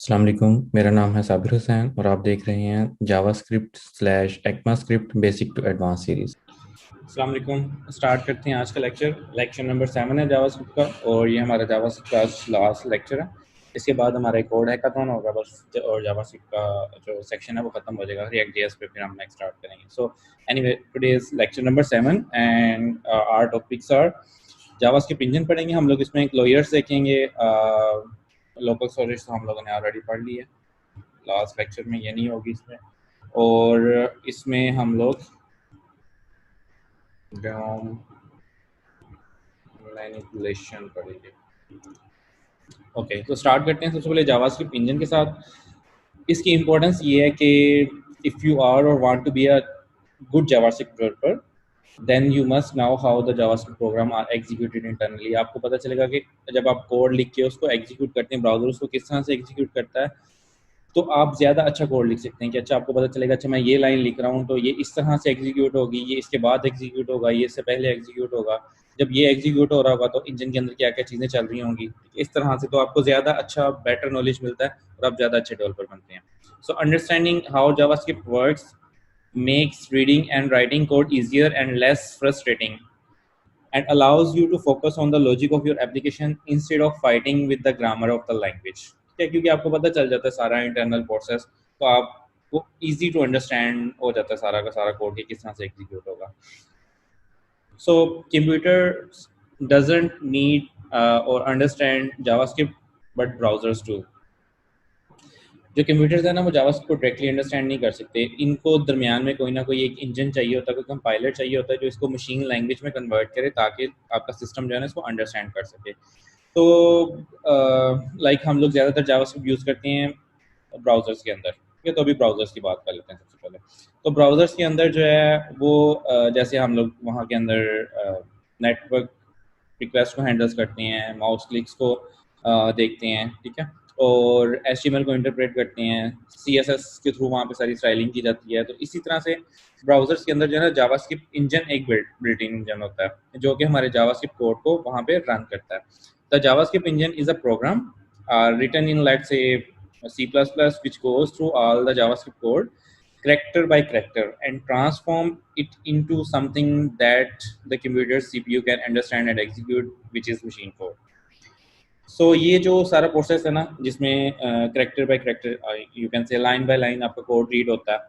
अस्सलाम वालेकुम। मेरा नाम है साबिर हुसैन और आप देख रहे हैं JavaScript slash ECMAScript basic to advance series. अस्सलाम वालेकुम। स्टार्ट करते हैं आज का लेक्चर नंबर 7 है जावास्क्रिप्ट का, और ये हमारा जावास्क्रिप्ट का लास्ट लेक्चर है। इसके बाद हमारा एक कोड हैकाथॉन होगा बस, और जावास्क्रिप्ट का जो सेक्शन है वो खत्म हो जाएगा। रिएक्ट जेएस पे फिर हम नेक्स्ट स्टार्ट करेंगे। So anyway, today is lecture number 7 and our topics are JavaScript engine पढ़ेंगे हम लोग। इसमें लॉयर्स देखेंगे। लोकल स्टोरेज तो हम लोगों ने ऑलरेडी पढ़ ली है लास्ट लेक्चर में, ये नहीं होगी इसमें। और इसमें हम लोग मैनिपुलेशन पढ़ेंगे। ओके, तो स्टार्ट करते हैं सबसे पहले जावास्क्रिप्ट इंजन के साथ। इसकी इंपॉर्टेंस ये है कि इफ़ यू आर और want to be a good JavaScript developer, then you must know how the JavaScript program are executed internally. आपको पता चलेगा कि जब आप कोड लिख के उसको एग्जीक्यूट करते हैं, ब्राउजर उसको किस तरह से एग्जीक्यूट करता है, तो आप ज़्यादा अच्छा कोड लिख सकते हैं। कि अच्छा, आपको पता चलेगा अच्छा मैं ये लाइन लिख रहा हूँ तो ये इस तरह से एग्जीक्यूट होगी, ये इसके बाद एग्जीक्यूट होगा, ये इससे पहले एग्जीक्यूट होगा, जब ये एग्जीक्यूट हो रहा होगा तो इंजन के अंदर क्या क्या चीज़ें चल रही होंगी, इस तरह से। तो आपको ज़्यादा अच्छा बेटर नॉलेज मिलता है और आप ज़्यादा अच्छे डेवलपर बनते हैं। So understanding how JavaScript works makes reading and writing code easier and less frustrating, and allows you to focus on the logic of your application instead of fighting with the grammar of the language। ठीक है, क्योंकि आपको पता चल जाता है सारा internal process, तो आपको इजी टू अंडरस्टैंड हो जाता है सारा का सारा कोड कि किस तरह से एग्जीक्यूट होगा। सो कंप्यूटर डजंट नीड और understand JavaScript but browsers too. जो कंप्यूटर्स है ना, वो जावास्क्रिप्ट को डायरेक्टली अंडरस्टैंड नहीं कर सकते। इनको दरमियान में कोई ना कोई एक इंजन चाहिए होता है, कोई कंपाइलर चाहिए होता है जो इसको मशीन लैंग्वेज में कन्वर्ट करे, ताकि आपका सिस्टम जो है ना इसको अंडरस्टैंड कर सके। तो लाइक हम लोग ज़्यादातर जावास्क्रिप्ट यूज़ करते हैं ब्राउज़र्स के अंदर। ठीक है, तो अभी ब्राउज़र्स की बात कर लेते हैं सबसे पहले। तो ब्राउज़र्स के अंदर जो है वो जैसे हम लोग वहाँ के अंदर नेटवर्क रिक्वेस्ट को हैंडल्स करते हैं, माउस क्लिक्स को देखते हैं, ठीक है, और HTML को इंटरप्रेट करते हैं, CSS के थ्रू वहाँ पे सारी स्टाइलिंग की जाती है। तो इसी तरह से ब्राउजर्स के अंदर जो है ना जावास्क्रिप्ट इंजन एक बिल्ट इन इंजन होता है जो कि हमारे जावास्क्रिप्ट कोड को वहाँ पे रन करता है। The JavaScript engine is a program written in, let's say, C++, which goes through all the JavaScript code character by character and transform it into something that the computer's CPU can understand and execute, which is machine code. So ये जो सारा process है ना, जिसमें character by character, you can say line by line आपका code read होता है,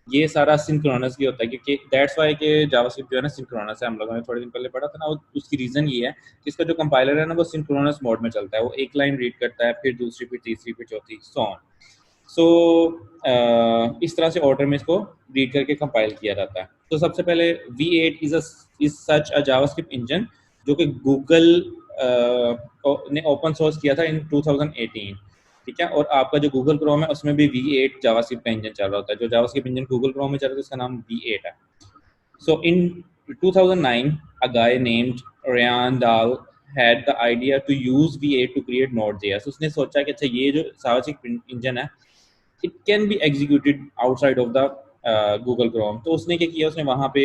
ये सारा सिंक्रोनसली होता है। क्योंकि दैट्स वाई कि जावास्क्रिप्ट जो है ना सिंक्रोनस है। हम लोगों ने थोड़े दिन पहले पढ़ा था ना, उसकी रीज़न ये है कि इसका जो कंपाइलर है ना वो सिंक्रोनस मोड में चलता है। वो एक लाइन रीड करता है, फिर दूसरी, फिर तीसरी, फिर चौथी, सो ऑन। सो इस तरह से ऑर्डर में इसको रीड करके कंपाइल किया जाता है। तो सबसे पहले V8 is such a JavaScript engine जो कि गूगल ने ओपन सोर्स किया था इन 2018। ठीक है, और आपका जो गूगल क्रोम है उसमें भी V8 जावास्क्रिप्ट का इंजन चल रहा होता है। जो जावास्क्रिप्ट इंजन गूगल क्रोम में चल रहा है उसका नाम V8 है। सो इन 2009 a guy named Ryan Dahl had the idea to use V8 to create Node.js। उसने सोचा कि अच्छा ये जो जावास्क्रिप्ट इंजन है it can be executed outside of the Google Chrome. तो उसने क्या किया, उसने वहाँ पे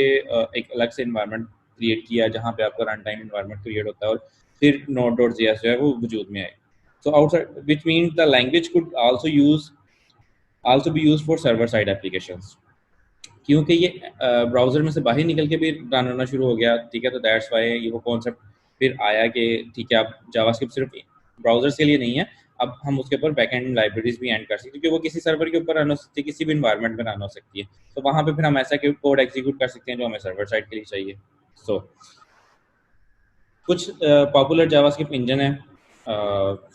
एक अलग से इन्वायरमेंट क्रिएट किया जहाँ पे आपका रन टाइम इन्वायरमेंट क्रिएट होता है, और फिर Node.js जो है वो वजूद में आए। So outside which mean the language could also be use for server side applications. क्योंकि ये ब्राउज़र में से बाहर निकल के भी रन होना शुरू हो गया। ठीक है, तो दैट्स वाई ये वो कॉन्सेप्ट फिर आया कि ठीक है, अब जावास्क्रिप्ट सिर्फ ब्राउज़र्स के लिए नहीं है, अब हम उसके ऊपर बैकएंड लाइब्रेरीज भी एंड कर सकते हैं, क्योंकि वो किसी सर्वर के ऊपर रन हो सकती है, किसी भी इन्वायरमेंट में रन हो सकती है। तो वहाँ पे फिर हम ऐसा कोड एग्जीक्यूट कर सकते हैं जो हमें सर्वर साइड के लिए चाहिए। सो कुछ पॉपुलर जावास्क्रिप्ट इंजन है,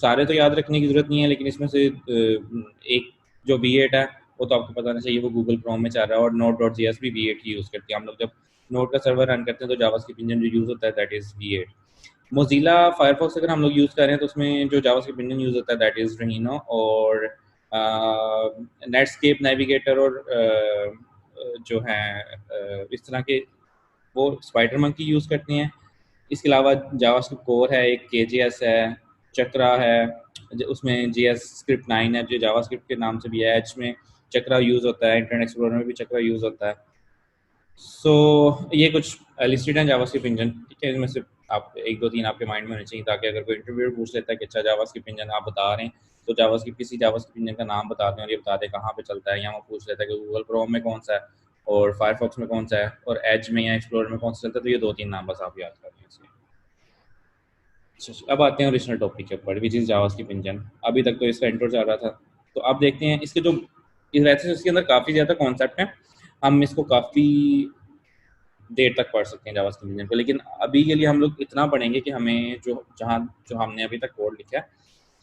सारे तो याद रखने की ज़रूरत नहीं है, लेकिन इसमें से एक जो V8 है वो तो आपको पता होना चाहिए, वो गूगल क्रोम में चल रहा है, और Node.js भी V8 ही यूज़ करती है। हम लोग जब नोड का सर्वर रन करते हैं तो जावास्क्रिप्ट इंजन जो यूज़ होता है that is V8। Mozilla Firefox अगर हम लोग यूज़ कर रहे हैं तो उसमें जो जावास्क्रिप्ट इंजन यूज़ होता है दैट इज़ रहीनो, और नेटस्केप नेविगेटर और जो है इस तरह के वो स्पाइडर मंकी यूज़ करते हैं। इसके अलावा जावास्क्रिप्ट कोर है, एक KJS है, चक्रा है, उसमें JS स्क्रिप्ट 9 है जो जावास्क्रिप्ट के नाम से भी है। एच में चक्रा यूज़ होता है, इंटरनेट एक्सप्लोरर में भी चक्रा यूज़ होता है। सो ये कुछ लिस्टेड हैं जावास्क्रिप्ट इंजन। ठीक है, इनमें से आप एक दो तीन आपके माइंड में होने चाहिए, ताकि अगर कोई इंटरव्यू पूछ लेता है कि अच्छा जावास्क्रिप्ट इंजन आप बता रहे हैं तो जावास्क्रिप्ट किसी जावास्क्रिप्ट इंजन का नाम बताते हैं और ये बताते हैं कहाँ पे चलता है, या वो पूछ लेता है कि गूगल क्रोम में कौन सा है और फायरफॉक्स में कौन सा है और एज में या एक्सप्लोरर में कौन सा चलता है। तो ये 2-3 नाम बस आप याद कर लें इसके। अब आते हैं ओरिजिनल टॉपिक के ऊपर, विच इज़ जावास्क्रिप्ट इंजन। अभी तक तो इसका इंट्रो चल रहा था, तो अब देखते हैं इसके जो वैसे इसके अंदर काफ़ी ज़्यादा कॉन्सेप्ट हैं, हम इसको काफ़ी देर तक पढ़ सकते हैं जावास्क्रिप्ट इंजन को, लेकिन अभी के लिए हम लोग इतना पढ़ेंगे कि हमें जो हमने अभी तक कोड लिखा है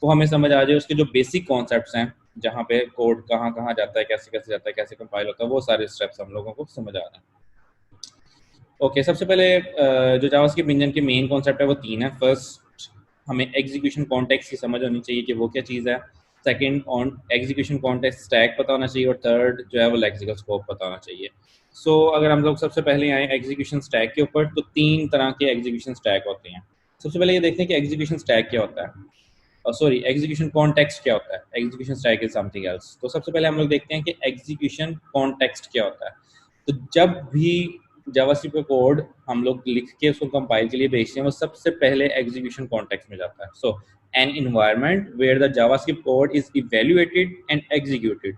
वो हमें समझ आ जाए, उसके जो बेसिक कॉन्सेप्ट्स हैं, जहाँ पे कोड कहाँ कहाँ जाता है, कैसे कैसे जाता है, कैसे कंपाइल होता है, वो सारे स्टेप्स हम लोगों को समझ आ रहे हैं। ओके, सबसे पहले जो जावास्क्रिप्ट इंजन के मेन कॉन्सेप्ट है वो 3 है। फर्स्ट, हमें एग्जीक्यूशन कॉन्टेक्स्ट की समझ होनी चाहिए कि वो क्या चीज़ है। Second, on execution context stack पता होना चाहिए, और थर्ड जो है वो लेक्सिकल स्कोप पता होना चाहिए। सो अगर हम लोग सबसे पहले आए एग्जीक्यूशन स्टैक के ऊपर, तो 3 तरह के एग्जीक्यूशन स्टैक होते हैं। सबसे पहले ये देखते हैं कि एग्जीक्यूशन स्टैक क्या होता है, सॉरी एग्जीक्यूशन कॉन्टेक्स्ट क्या होता है। Execution stack is something else. तो सबसे पहले हम लोग देखते हैं कि एग्जीक्यूशन कॉन्टेक्स्ट क्या होता है। तो जब भी जावास्क्रिप्ट का कोड हम लोग लिख के उसको कंपाइल के लिए भेजते हैं, वो सबसे पहले एग्जीक्यूशन कॉन्टेक्स्ट में जाता है। So an environment where the JavaScript code is evaluated and executed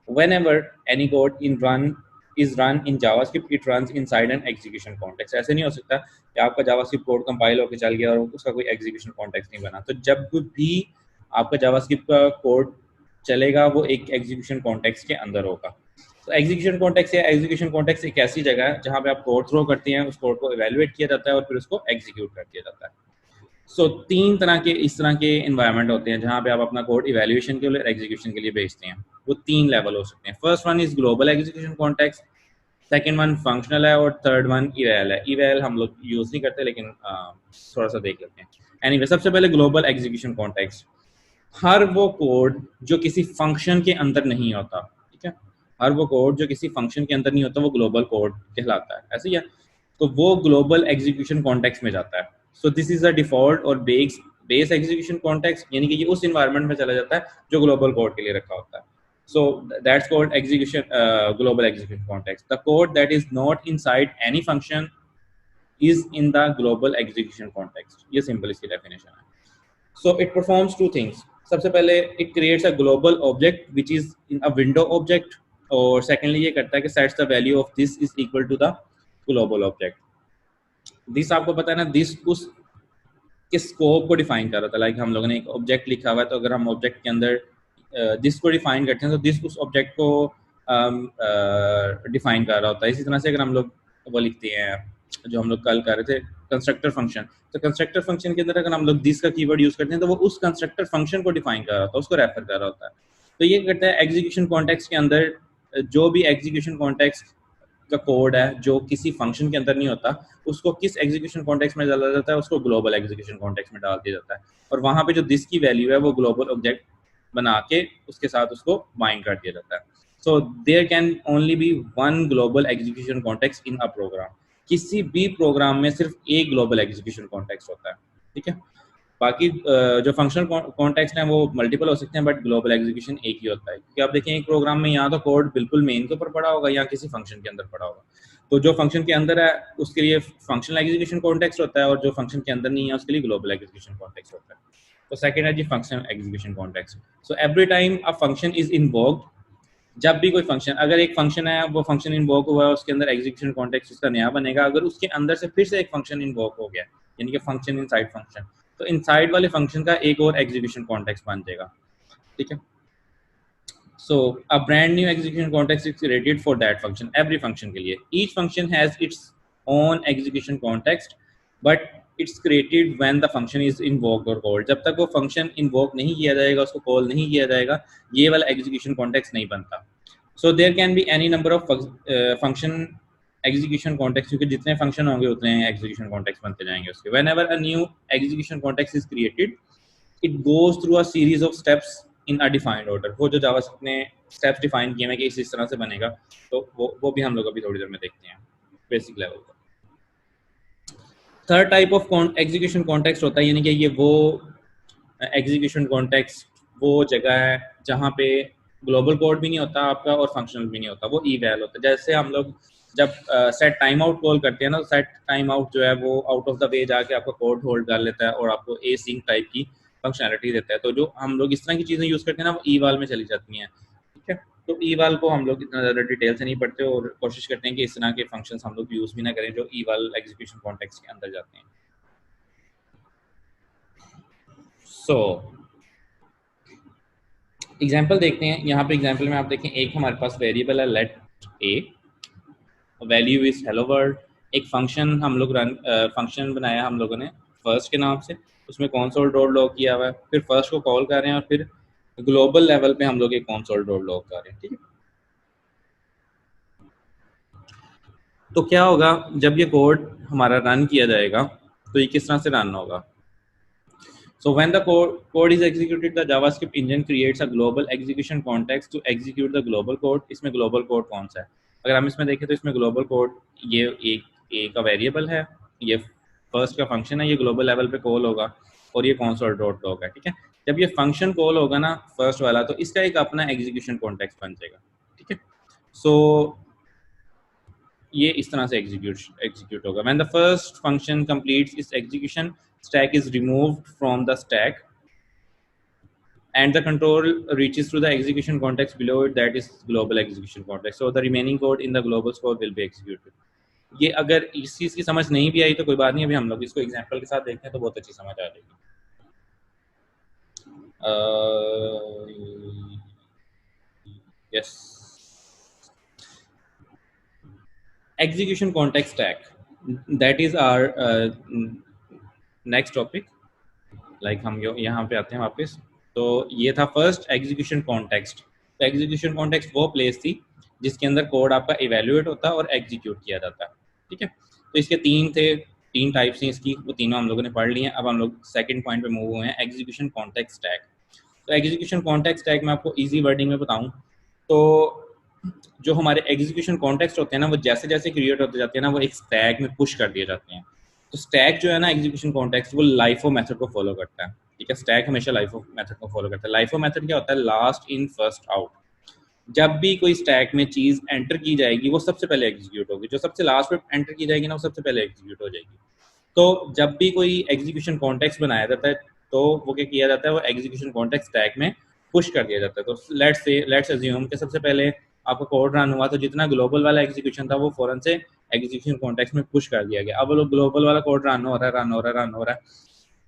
whenever any code is run in JavaScript, it runs inside an execution context। ऐसे नहीं हो सकता कि आपका JavaScript कोड कंपाइल होकर चल गया और उसका कोई एग्जीक्यूशन कॉन्टेक्स्ट नहीं बना। तो जब भी आपका JavaScript का कोड चलेगा वो एक एग्जीक्यूशन कॉन्टेक्स्ट के अंदर होगा। तो एग्जीक्यूशन कॉन्टेक्स्ट या एग्जीक्यूशन कॉन्टेक्स्ट एक ऐसी जगह है जहाँ पे आप कोड थ्रो करते हैं, उस कोड को इवेल्युएट किया जाता है और फिर उसको एग्जीक्यूट कर दिया जाता है। सो 3 तरह के इस तरह के इन्वायरमेंट होते हैं जहाँ पे आप अपना कोड इवेल्युएशन के लिए और एग्जीक्यूशन के लिए भेजते हैं। वो 3 लेवल हो सकते हैं। First one is global execution context, second one functional है, और थर्ड वन इवेल है। इवेल हम लोग यूज नहीं करते, लेकिन थोड़ा सा देख लेते हैं। एनीवे, सबसे पहले ग्लोबल एग्जीक्यूशन कॉन्टेक्स्ट। हर वो कोड जो किसी फंक्शन के अंदर नहीं होता, ठीक है, हर वो कोड जो किसी फंक्शन के अंदर नहीं होता वो ग्लोबल कोड कहलाता है, ऐसे ही है। तो वो ग्लोबल एग्जीक्यूशन कॉन्टेक्स्ट में जाता है। So this is the default और बेस एग्जीक्यूशन कॉन्टेक्स्ट, यानी कि ये उस इन्वायरमेंट में चला जाता है जो ग्लोबल कोड के लिए रखा होता है। So that's called global execution context. The code that is not inside any function is in the global execution context. ये simple इसकी definition है। So it performs 2 things. सबसे पहले it creates a global object which is in a window object, और secondly ये करता है कि sets the value of this is equal to the global object. This आपको पता है ना, this उस के स्कोप को डिफाइन कर रहा था। लाइक हम लोगों ने एक ऑब्जेक्ट लिखा हुआ है, तो अगर हम ऑब्जेक्ट के अंदर दिस को डिफाइन करते हैं तो दिस उस ऑब्जेक्ट को डिफाइन कर रहा होता है। इसी तरह से अगर हम लोग वो लिखते हैं जो हम लोग कल कर रहे थे कंस्ट्रक्टर फंक्शन, तो कंस्ट्रक्टर फंक्शन के अंदर अगर हम लोग दिस का कीवर्ड यूज करते हैं तो वो उस कंस्ट्रक्टर फंक्शन को डिफाइन कर रहा होता है, उसको रेफर कर रहा होता है। तो ये करता है एग्जीक्यूशन कॉन्टेक्स्ट के अंदर जो भी एग्जीक्यूशन कॉन्टेक्स्ट का कोड है जो किसी फंक्शन के अंदर नहीं होता, उसको किस एग्जीक्यूशन कॉन्टेक्स्ट में डाला जाता है, उसको ग्लोबल एग्जीक्यूशन कॉन्टेक्स्ट में डाल दिया जाता है। और वहां पे जो दिस की वैल्यू है वो ग्लोबल ऑब्जेक्ट बना के उसके साथ उसको बाइंड कर दिया जाता है। So there can only be one global execution context in a program. किसी भी प्रोग्राम में सिर्फ एक ग्लोबल एग्जीक्यूशन कॉन्टेक्स्ट होता है, ठीक है। बाकी जो फंक्शनल कॉन्टेक्स्ट हैं वो मल्टीपल हो सकते हैं, बट ग्लोबल एग्जीक्यूशन एक ही होता है। क्योंकि आप देखें एक प्रोग्राम में यहाँ तो कोड बिल्कुल मेन के ऊपर पड़ा होगा या किसी फंक्शन के अंदर पड़ा होगा, तो जो फंक्शन के अंदर है उसके लिए फंक्शनल एग्जीक्यूशन कॉन्टेक्स्ट होता है, और जो फंक्शन के अंदर नहीं है उसके लिए ग्लोबल एग्जीक्यूशन कॉन्टेक्स्ट होता है। तो सेकंड है जी functional execution context. So every time a function is invoked, जब भी कोई फंक्शन, अगर एक फंक्शन है वो फंक्शन इन्वोक हुआ है, उसके अंदर एग्जीक्यूशन कॉन्टेक्स्ट उसका नया बनेगा। अगर उसके अंदर से फिर से एक फंक्शन इन्वोक हो गया, यानी कि फंक्शन इनसाइड फंक्शन, तो इनसाइड वाले फंक्शन का एक और एग्जीक्यूशन कॉन्टेक्स्ट बन जाएगा, ठीक है। So a brand new execution context is created for that function, every function के लिए। Each function has its own execution context, but it's created when the function is invoked और कॉल्ड। जब तक वो फंक्शन इन्वोक नहीं किया जाएगा, उसको कॉल नहीं किया जाएगा, ये वाला एग्जीक्यूशन कॉन्टेक्स्ट नहीं बनता। So there can be any number of function execution context, क्योंकि जितने फंक्शन होंगे उतने एग्जीक्यूशन कॉन्टेक्स्ट बनते जाएंगे उसके। Whenever a new execution context is created, it goes through a series of steps in a defined order. वो जो JavaScript ने स्टेप्स डिफाइन किए हैं कि इस तरह से बनेगा, तो वो भी हम लोग अभी थोड़ी देर में देखते हैं बेसिक लेवल पर। Third type of execution context होता है, यानी कि ये वो एग्जीक्यूशन कॉन्टेक्स्ट वो जगह है जहाँ पे ग्लोबल कोड भी नहीं होता आपका और फंक्शनल भी नहीं होता, वो ईवैल होता है। जैसे हम लोग जब सेट टाइम आउट कॉल करते हैं ना, सेट टाइम आउट जो है वो आउट ऑफ द वे जाके आपका कोड होल्ड कर लेता है और आपको ए सिंक टाइप की फंक्शनैलिटी देता है। तो जो हम लोग इस तरह की चीज़ें यूज़ करते हैं ना, वो ईवाल में चली जाती हैं, ठीक है। तो ईवाल को हम लोग इतना ज़्यादा डिटेल से नहीं पढ़ते और कोशिश करते हैं कि इस तरह के फंक्शंस हम लोग यूज़ भी ना करें जो ईवाल एग्जीक्यूशन कॉन्टेक्स्ट के अंदर जाते हैं। सो एग्जाम्पल देखते हैं। यहाँ पे एग्जाम्पल में आप देखें, एक हमारे पास वेरिएबल है let a, value is hello world. एक फंक्शन हम लोग फंक्शन बनाया हम लोगों ने फर्स्ट के नाम से, उसमें कंसोल डॉट लॉग किया हुआ है, फिर फर्स्ट को कॉल कर रहे हैं और फिर ग्लोबल लेवल पे हम लोग एक कंसोल डॉट लॉग कर रहे हैं, ठीक है। तो क्या होगा जब ये कोड हमारा रन किया जाएगा, तो ये किस तरह से रन होगा। So when the code is executed, the JavaScript engine creates a global execution context to execute the global code. इसमें global code कौन सा है, अगर हम इसमें देखें तो इसमें global code ये एक का वेरिएबल है, ये फर्स्ट का फंक्शन है, ये ग्लोबल लेवल पे कॉल होगा और ये console डॉट लॉग है, ठीक है। जब ये फंक्शन कॉल होगा ना फर्स्ट वाला, तो इसका एक अपना एग्जीक्यूशन कॉन्टेक्स्ट बन जाएगा, ठीक है। सो ये इस तरह से एग्जीक्यूट होगा। When the first function completes its execution, stack is removed from the stack and the control reaches through the execution context below it, that is global execution context. So the remaining code in the global scope will be executed. ये अगर इस चीज़ की समझ नहीं भी आई तो कोई बात नहीं, अभी हम लोग इसको एग्जांपल के साथ देखते हैं तो बहुत अच्छी समझ आ जाएगी। Yes, execution context stack, that is our next topic। Like हम यहाँ पे आते हैं वापस। तो ये था फर्स्ट एग्जीक्यूशन कॉन्टेक्स्ट। तो एग्जीक्यूशन कॉन्टेक्स्ट वो प्लेस थी जिसके अंदर कोड आपका इवेल्युएट होता है और एग्जीक्यूट किया जाता है, ठीक है। तो इसके तीन टाइप्स हैं इसकी, वो तीनों हम लोगों ने पढ़ लिए हैं। अब हम लोग सेकंड पॉइंट पे मूव हुए हैं, एग्जीक्यूशन कॉन्टेक्स्ट स्टैक। तो एग्जीक्यूशन कॉन्टेक्स्ट स्टैक मैं आपको इजी वर्डिंग में बताऊं तो जो हमारे एग्जीक्यूशन कॉन्टेक्स्ट होते हैं ना, वो जैसे जैसे क्रिएट होते जाते हैं ना, वो एक स्टैक में पुश कर दिए जाते हैं। तो स्टैक जो है ना एग्जीक्यूशन कॉन्टेक्स्ट, वो लाइफो मेथड को फॉलो करता है, ठीक है। स्टैक हमेशा लाइफो मेथड को फॉलो करता है। लाइफो मेथड क्या होता है, लास्ट इन फर्स्ट आउट। जब भी कोई स्टैक में चीज एंटर की जाएगी वो सबसे पहले एग्जीक्यूट होगी, जो सबसे लास्ट में एंटर की जाएगी ना वो सबसे पहले एग्जीक्यूट हो जाएगी। तो जब भी कोई एग्जीक्यूशन कॉन्टेक्स्ट बनाया जाता है तो वो क्या किया जाता है, वो एग्जीक्यूशन कॉन्टेक्स्ट स्टैक में पुश कर दिया जाता है। तो लेट्स अज्यूम कि सबसे पहले आपका कोड रन हुआ, तो जितना ग्लोबल वाला एग्जीक्यूशन था वो फौरन से एग्जीक्यूशन कॉन्टेक्स्ट में पुश कर दिया गया। अब वो ग्लोबल वाला कोड रन हो रहा है,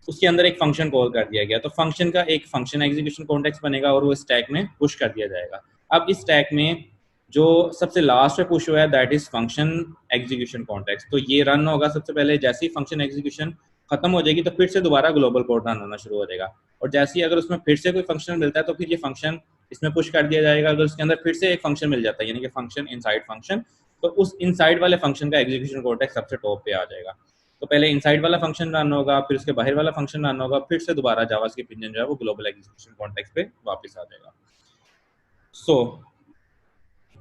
उसके अंदर एक फंक्शन कॉल कर दिया गया, तो फंक्शन का एक फंक्शन एग्जीक्यूशन कॉन्टेक्स्ट बनेगा और वो स्टैक में पुश कर दिया जाएगा। अब इस स्टैक में जो सबसे लास्ट में पुश हुआ है that is function execution context. तो ये रन होगा सबसे पहले, जैसे ही फंक्शन एग्जीक्यूशन खत्म हो जाएगी तो फिर से दोबारा ग्लोबल कोड रन होना शुरू हो जाएगा। और जैसे ही अगर उसमें फिर से कोई फंक्शन मिलता है तो फिर ये फंक्शन इसमें पुश कर दिया जाएगा। अगर उसके अंदर फिर से एक फंक्शन मिल जाता है, यानी कि फंक्शन इनसाइड फंक्शन, तो उस इनसाइड वाले फंक्शन का एग्जीक्यूशन कॉन्टेक्स्ट सबसे टॉप पे आ जाएगा। तो पहले इनसाइड वाला फंक्शन रन होगा, फिर उसके बाहर वाला फंक्शन रन होगा, फिर से दोबारा जावास्क्रिप्ट इंजन जो है वो ग्लोबल एग्जीक्यूशन कॉन्टेक्स्ट पे वापस आ जाएगा। सो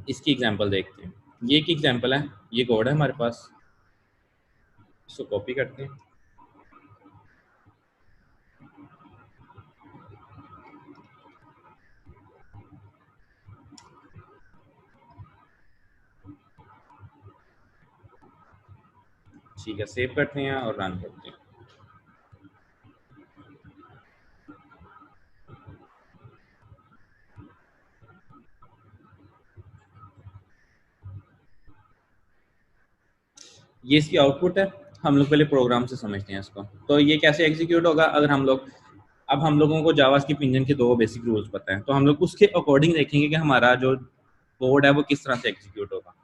इसकी एग्जांपल देखते हैं। ये एक एग्जांपल है, ये कोड है हमारे पास, इसको कॉपी करते हैं। ठीक है, सेव करते हैं और रन करते हैं। ये इसकी आउटपुट है। हम लोग पहले प्रोग्राम से समझते हैं इसको। तो ये कैसे एग्जीक्यूट होगा, अगर हम लोगों को जावास्क्रिप्ट इंजन के दो बेसिक रूल्स पता हैं, तो हम लोग उसके अकॉर्डिंग देखेंगे कि हमारा जो कोड है वो किस तरह से एग्जीक्यूट होगा।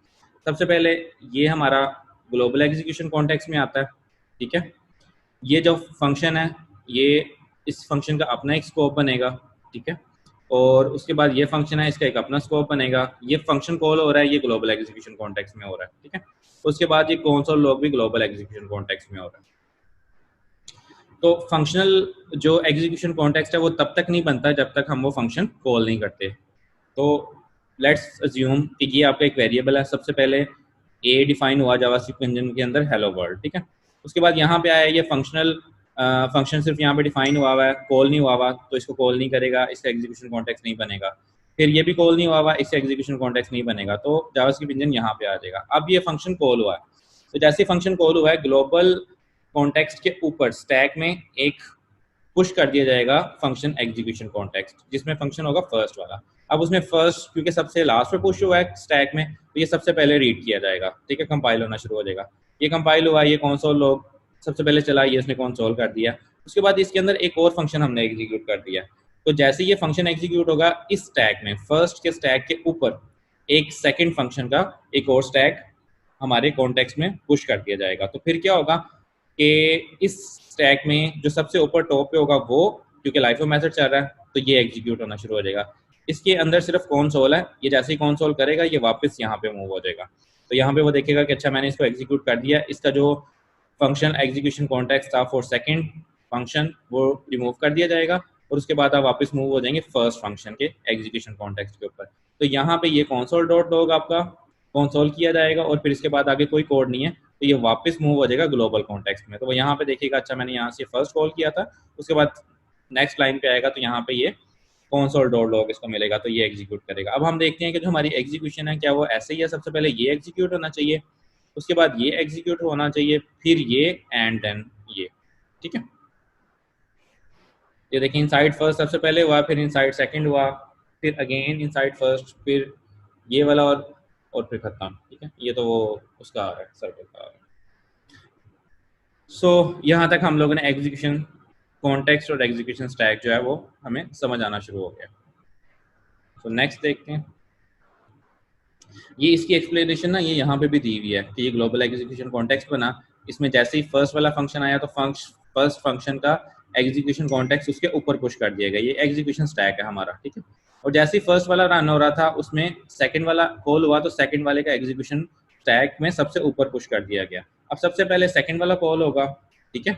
सबसे पहले ये हमारा ग्लोबल एग्जीक्यूशन कॉन्टेक्स्ट में आता है, ठीक है। ये जो फंक्शन है, ये इस फंक्शन का अपना एक स्कोप बनेगा, ठीक है। और उसके बाद ये फंक्शन है, इसका एक अपना स्कोप बनेगा। ये फंक्शन कॉल हो रहा है, ये ग्लोबल एग्जीक्यूशन कॉन्टेक्स्ट में हो रहा है, ठीक है। उसके बाद ये कंसोल लॉग भी ग्लोबल एग्जीक्यूशन कॉन्टेक्स्ट में हो रहा है। तो फंक्शनल जो एग्जीक्यूशन कॉन्टेक्स्ट है वो तब तक नहीं बनता जब तक हम वो फंक्शन कॉल नहीं करते। तो लेट्स अज्यूम कि ये आपका एक वेरिएबल है। सबसे पहले ए डिफाइन हुआ जावास्क्रिप्ट इंजन के अंदर हेलो वर्ल्ड, ठीक है। उसके बाद यहाँ पे आया ये फंक्शन सिर्फ यहाँ पे डिफाइन हुआ है, कॉल नहीं हुआ, तो इसको कॉल नहीं करेगा, इसका एग्जीक्यूशन कॉन्टेक्स्ट नहीं बनेगा। फिर ये भी कॉल नहीं हुआ, इससे एग्जीक्यूशन कॉन्टेक्स्ट नहीं बनेगा, तो जावास्क्रिप्ट इंजन यहाँ पे आ जाएगा। अब ये फंक्शन कॉल हुआ है, तो जैसे फंक्शन कॉल हुआ है, ग्लोबल कॉन्टेक्स्ट के ऊपर स्टैक में एक पुश कर दिया जाएगा फंक्शन एग्जीक्यूशन कॉन्टेक्स्ट, जिसमें फंक्शन होगा फर्स्ट वाला। अब उसमें फर्स्ट क्योंकि सबसे लास्ट पे पुश हुआ है स्टैक में, तो ये सबसे पहले रीड किया जाएगा, ठीक है, कंपाइल होना शुरू हो जाएगा। ये कंपाइल हुआ, ये कंसोल लॉग सबसे पहले चला, ये इसने कंसोल कर दिया। उसके बाद इसके अंदर एक और फंक्शन हमने एग्जीक्यूट कर दिया। तो जैसे ये फंक्शन एग्जीक्यूट होगा, इस स्टैक में फर्स्ट के स्टैक के ऊपर एक सेकंड फंक्शन का एक और स्टैक हमारे कॉन्टेक्स्ट में पुश कर दिया जाएगा। तो फिर क्या होगा कि इस स्टैक में जो सबसे ऊपर टॉप पे होगा वो, क्योंकि लाइफ ऑफ मेथड चल रहा है, तो ये एग्जीक्यूट होना शुरू हो जाएगा। इसके अंदर सिर्फ कंसोल है, ये जैसे ही कंसोल करेगा ये वापस यहाँ पे मूव हो जाएगा। तो यहाँ पे वो देखेगा कि अच्छा मैंने इसको एग्जीक्यूट कर दिया, इसका जो फंक्शन एग्जीक्यूशन कॉन्टेक्स्ट था फॉर सेकंड फंक्शन वो रिमूव कर दिया जाएगा, और उसके बाद आप वापस मूव हो जाएंगे फर्स्ट फंक्शन के एग्जीक्यूशन कॉन्टेक्स्ट के ऊपर। तो यहाँ पे ये कंसोल डॉट लॉग आपका कंसोल किया जाएगा, और फिर इसके बाद आगे कोई कोड नहीं है, तो ये वापस मूव हो जाएगा ग्लोबल कॉन्टेक्स्ट में। तो वो यहाँ पे देखिएगा अच्छा मैंने यहाँ से फर्स्ट कॉल किया था, उसके बाद नेक्स्ट लाइन पे आएगा तो यहाँ पे ये कंसोल डॉट लॉग इसको मिलेगा, तो ये एग्जीक्यूट करेगा। अब हम देखते हैं कि जो हमारी एग्जीक्यूशन है क्या वो ऐसे ही है, सबसे पहले ये एग्जीक्यूट होना चाहिए, उसके बाद ये एग्जीक्यूट होना चाहिए, फिर ये एंड देन ये, ठीक है। ये देखिए इनसाइड फर्स्ट सबसे पहले हुआ, फिर इनसाइड सेकंड हुआ, फिर अगेन इनसाइड फर्स्ट, फिर ये वाला और फिर खत्म, ठीक है। ये तो वो उसका आ रहा है सर्कल का आ रहा है। सो यहाँ तक हम लोगों ने एग्जीक्यूशन कॉन्टेक्स्ट और एग्जीक्यूशन स्टैक जो है वो हमें समझ आना शुरू हो गया। तो नेक्स्ट देखते हैं, ये इसकी एक्सप्लेनेशन ना ये यहाँ पे भी दी हुई है कि ये ग्लोबल एग्जीक्यूशन कॉन्टेक्स्ट बना, इसमें जैसे ही फर्स्ट वाला फंक्शन आया तो फर्स्ट फंक्शन का एग्जीक्यूशन कॉन्टेक्स्ट उसके ऊपर पुश कर दिया गया, ये एग्जीक्यूशन स्टैक है हमारा, ठीक है। और जैसे ही फर्स्ट वाला रन हो रहा था उसमें सेकंड वाला कॉल हुआ, तो सेकंड वाले का एग्जीक्यूशन स्टैक में सबसे ऊपर पुश कर दिया गया। अब सबसे पहले सेकंड वाला कॉल होगा, ठीक है,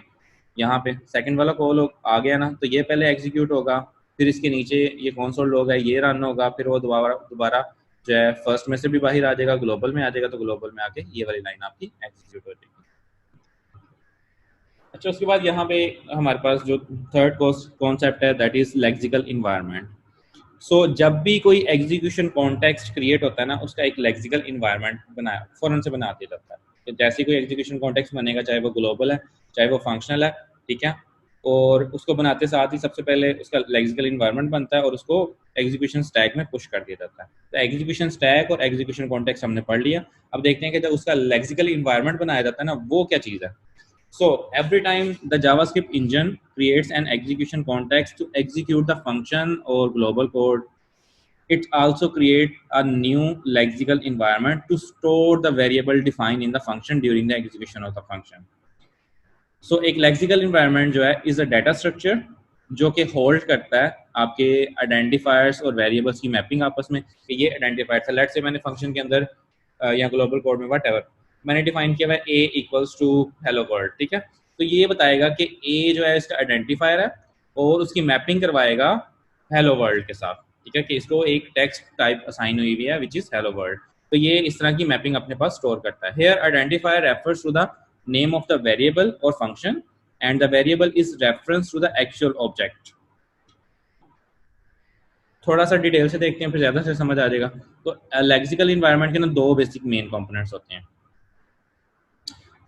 यहाँ पे सेकंड वाला कॉल आ गया ना, तो ये पहले एग्जीक्यूट होगा, फिर इसके नीचे ये कंसोल लॉग है ये रन होगा, फिर वो दोबारा जो है फर्स्ट में से भी बाहर आ जाएगा, ग्लोबल में आ जाएगा, तो ग्लोबल में आके ये वाली लाइन आपकी एग्जीक्यूट हो जाएगी। अच्छा, उसके बाद यहाँ पे हमारे पास जो थर्ड कॉन्सेप्ट है दैट इज लेक्सिकल इन्वायरमेंट। सो जब भी कोई एग्जीक्यूशन कॉन्टेक्स्ट क्रिएट होता है ना, उसका एक लेक्सिकल इन्वायरमेंट बनाया फौरन से बना दिया जाता है। तो जैसे कोई एग्जीक्यूशन कॉन्टेक्स्ट बनेगा, चाहे वो ग्लोबल है चाहे वो फंक्शनल है, ठीक है, और उसको बनाते साथ ही सबसे पहले उसका लेक्सिकल इन्वायरमेंट बनता है और उसको एग्जीक्यूशन स्टैक में पुश कर दिया जाता है। तो एग्जीक्यूशन स्टैक और एग्जीक्यूशन कॉन्टेक्स्ट हमने पढ़ लिया। अब देखते हैं कि जब उसका लेक्सिकल इन्वायरमेंट बनाया जाता है ना, वो क्या चीज़ है। So every time the JavaScript engine creates an execution context to execute the function or global code, it also creates a new lexical environment to store the variable defined in the function during the execution of the function. So एक lexical environment जो है is a data structure जो कि hold करता है आपके identifiers और variables की मैपिंग आपस में, कि ये आइडेंटिफायर था, लेट्स से मैंने फंक्शन के अंदर या ग्लोबल कोड में वट एवर मैंने डिफाइन किया हुआ है ए इक्वल्स टू हेलो वर्ल्ड, ठीक है। तो ये बताएगा कि ए जो है इसका आइडेंटिफायर है और उसकी मैपिंग करवाएगा हेलो वर्ल्ड के साथ, ठीक है, कि इसको एक टेक्स्ट टाइप असाइन हुई हुई है विच इज हेलो वर्ल्ड। तो ये इस तरह की मैपिंग अपने पास स्टोर करता है। Here identifier refers to the name of the variable और function and the variable is reference to the actual object. थोड़ा सा डिटेल से देखते हैं फिर ज्यादा से समझ आ जाएगा। तो लेक्सिकल इन्वायरमेंट के ना दो बेसिक मेन कंपोनेंट्स होते हैं।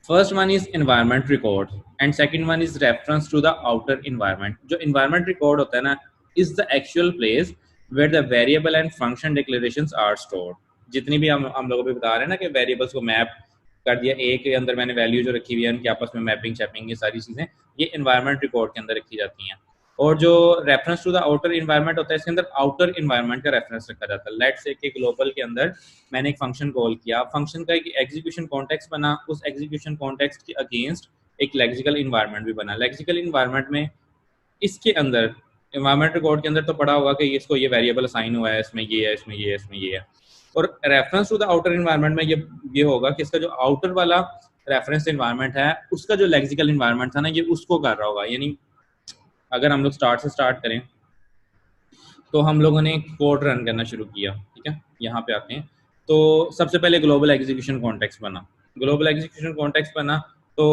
First one is environment record and second one is reference to the outer environment. जो एनवायरमेंट रिकॉर्ड होता है ना is the actual place where the variable and function declarations are stored. जितनी भी हम लोगों को बता रहे हैं ना कि वेरिएबल्स को मैप कर दिया, ए के अंदर मैंने वैल्यू जो रखी हुई है उनकी आपस में मैपिंग शैपिंग, ये सारी चीजें ये एनवायरमेंट रिकॉर्ड के अंदर रखी जाती हैं। और जो reference to the outer environment होता है इसके अंदर आउटर इन्वायरमेंट का रेफरेंस रखा जाता है। लेट्स से कि ग्लोबल के अंदर मैंने एक फंक्शन कॉल किया, फंक्शन का एक एग्जीक्यूशन कॉन्टेक्स्ट बना, उस एग्जीक्यूशन कॉन्टेक्स्ट के अगेंस्ट एक लेक्सिकल इन्वायरमेंट भी बना। लेक्सिकल इन्वायरमेंट में इसके अंदर इन्वायरमेंट रिकॉर्ड के अंदर तो पड़ा होगा कि इसको ये वेरिएबल असाइन हुआ है, इसमें ये है, इसमें ये है, इसमें ये है। और reference to the outer environment में ये होगा कि इसका जो आउटर वाला रेफरेंस इन्वायरमेंट है उसका जो लेक्सिकल इन्वायरमेंट था ना ये उसको कर रहा होगा। यानी अगर हम लोग स्टार्ट से स्टार्ट करें तो हम लोगों ने कोड रन करना शुरू किया, ठीक है, यहाँ पे आते हैं। तो सबसे पहले ग्लोबल एग्जीक्यूशन कॉन्टेक्स्ट बना, ग्लोबल एग्जीक्यूशन कॉन्टेक्स्ट बना तो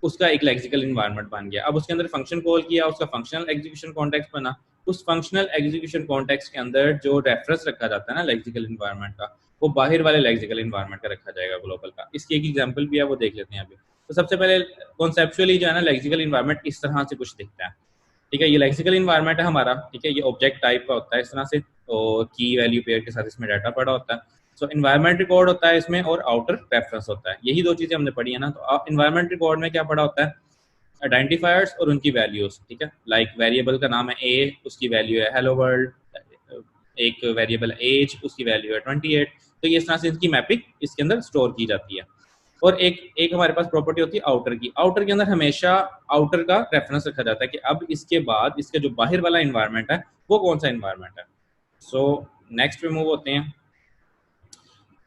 उसका एक लेक्सिकल इन्वायरमेंट बन गया। अब उसके अंदर फंक्शन कॉल किया, उसका फंक्शनल एग्जीक्यूशन कॉन्टेक्स्ट बना। उस फंक्शनल एग्जीक्यूशन कॉन्टेक्स्ट के अंदर जो रेफरेंस रखा जाता है ना लेक्सिकल इन्वायरमेंट का, वो बाहर वाले लेक्सिकल इन्वायरमेंट का रखा जाएगा ग्लोबल का। इसकी एक एग्जांपल भी है, वो देख लेते हैं अभी। तो सबसे पहले कॉन्सेप्चुअली जो है ना लेक्सिकल इन्वायरमेंट इस तरह से कुछ दिखता है। ठीक है। ये लेक्सिकल इन्वायरमेंट है हमारा, ठीक है। ये ऑब्जेक्ट टाइप का होता है इस तरह से, और की वैल्यू पेयर के साथ इसमें डाटा पड़ा होता है। सो इन्वायरमेंट रिकॉर्ड होता है इसमें, और आउटर रेफरेंस होता है। यही दो चीजें हमने पढ़ी है ना। तो इन्वायरमेंट रिकॉर्ड में क्या पड़ा होता है, आइडेंटिफायर्स और उनकी वैल्यूज, ठीक है। लाइक वेरिएबल का नाम है ए, उसकी वैल्यू है हेलो वर्ल्ड। एक वेरिएबल एज, उसकी वैल्यू है 28। तो ये इस तरह से इसकी मैपिंग इसके अंदर स्टोर की जाती है। और एक एक हमारे पास प्रॉपर्टी होती है आउटर की। आउटर के अंदर हमेशा आउटर का रेफरेंस रखा जाता है कि अब इसके बाद इसके जो बाहर वाला इन्वायरमेंट है वो कौन सा इन्वायरमेंट है। सो नेक्स्ट पे मूव होते हैं।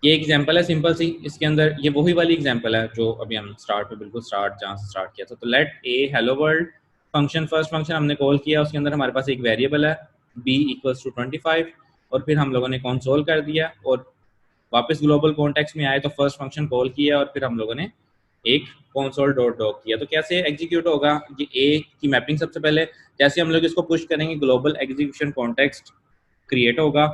ये एग्जांपल है सिंपल सी, इसके अंदर ये वही वाली एग्जांपल है जो अभी हम स्टार्ट पे बिल्कुल स्टार्ट जहाँ से स्टार्ट किया था। तो let a hello world function, first function हमने कॉल किया, उसके अंदर हमारे पास एक वेरिएबल है बी इक्वल्स टू 25, और फिर हम लोगों ने कंसोल कर दिया और वापस ग्लोबल कॉन्टेक्स्ट में आए तो फर्स्ट फंक्शन कॉल किया और फिर हम लोगों ने एक console डॉट डॉक किया। तो कैसे एग्जीक्यूट होगा ये ए की मैपिंग, सबसे पहले जैसे हम लोग इसको पुश करेंगे ग्लोबल एग्जीक्यूशन कॉन्टेक्स्ट क्रिएट होगा,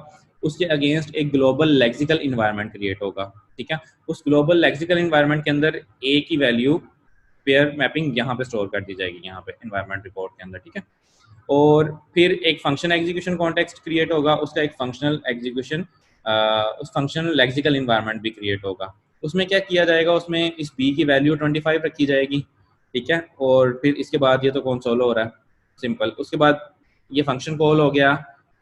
उसके अगेंस्ट एक ग्लोबल लेक्सिकल इन्वायरमेंट क्रिएट होगा, ठीक है। उस ग्लोबल लेक्सिकल इन्वायरमेंट के अंदर ए की वैल्यू पेयर मैपिंग यहाँ पे स्टोर कर दी जाएगी, यहाँ पे इन्वायरमेंट रिपोर्ट के अंदर, ठीक है। और फिर एक फंक्शन एग्जीक्यूशन कॉन्टेक्स्ट क्रिएट होगा, उसका एक फंक्शनल एग्जीक्यूशन उस फंक्शनल लेक्सिकल इन्वायरमेंट भी क्रिएट होगा। उसमें क्या किया जाएगा, उसमें इस बी की वैल्यू 25 रखी जाएगी, ठीक है। और फिर इसके बाद ये तो कंसोल हो रहा है सिंपल, उसके बाद ये फंक्शन कॉल हो गया,